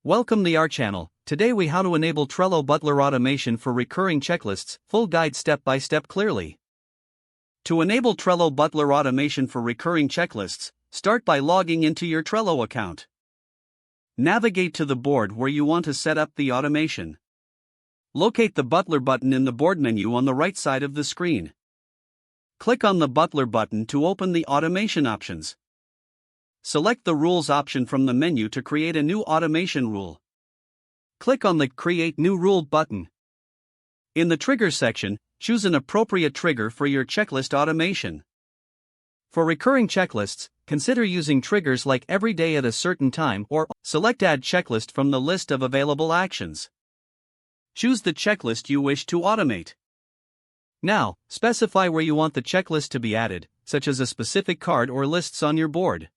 Welcome to our channel. Today we how to enable Trello Butler automation for recurring checklists, full guide step by step clearly. To enable Trello Butler automation for recurring checklists, start by logging into your Trello account. Navigate to the board where you want to set up the automation. Locate the Butler button in the board menu on the right side of the screen. Click on the Butler button to open the automation options. Select the Rules option from the menu to create a new automation rule. Click on the Create New Rule button. In the Triggers section, choose an appropriate trigger for your checklist automation. For recurring checklists, consider using triggers like every day at a certain time or select Add Checklist from the list of available actions. Choose the checklist you wish to automate. Now, specify where you want the checklist to be added, such as a specific card or lists on your board.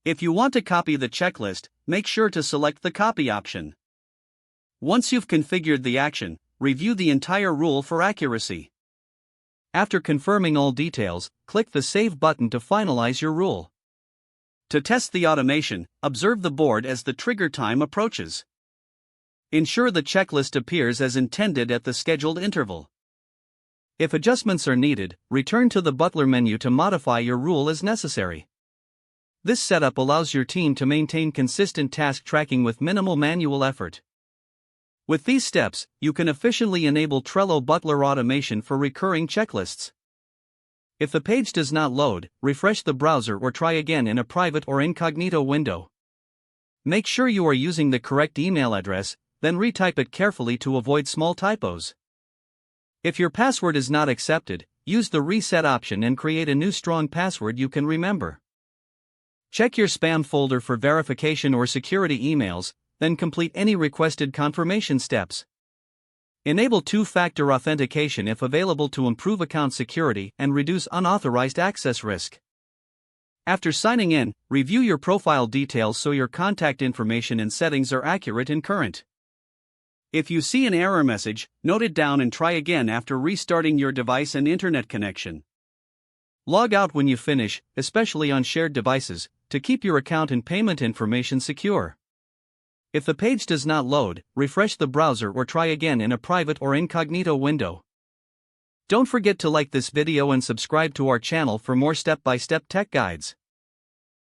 If you want to copy the checklist, make sure to select the Copy option. Once you've configured the action, review the entire rule for accuracy. After confirming all details, click the Save button to finalize your rule. To test the automation, observe the board as the trigger time approaches. Ensure the checklist appears as intended at the scheduled interval. If adjustments are needed, return to the Butler menu to modify your rule as necessary. This setup allows your team to maintain consistent task tracking with minimal manual effort. With these steps, you can efficiently enable Trello Butler automation for recurring checklists. If the page does not load, refresh the browser or try again in a private or incognito window. Make sure you are using the correct email address, then retype it carefully to avoid small typos. If your password is not accepted, use the Reset option and create a new strong password you can remember. Check your spam folder for verification or security emails, then complete any requested confirmation steps. Enable two-factor authentication if available to improve account security and reduce unauthorized access risk. After signing in, review your profile details so your contact information and settings are accurate and current. If you see an error message, note it down and try again after restarting your device and internet connection. Log out when you finish, especially on shared devices, to keep your account and payment information secure. If the page does not load, refresh the browser or try again in a private or incognito window. Don't forget to like this video and subscribe to our channel for more step-by-step tech guides.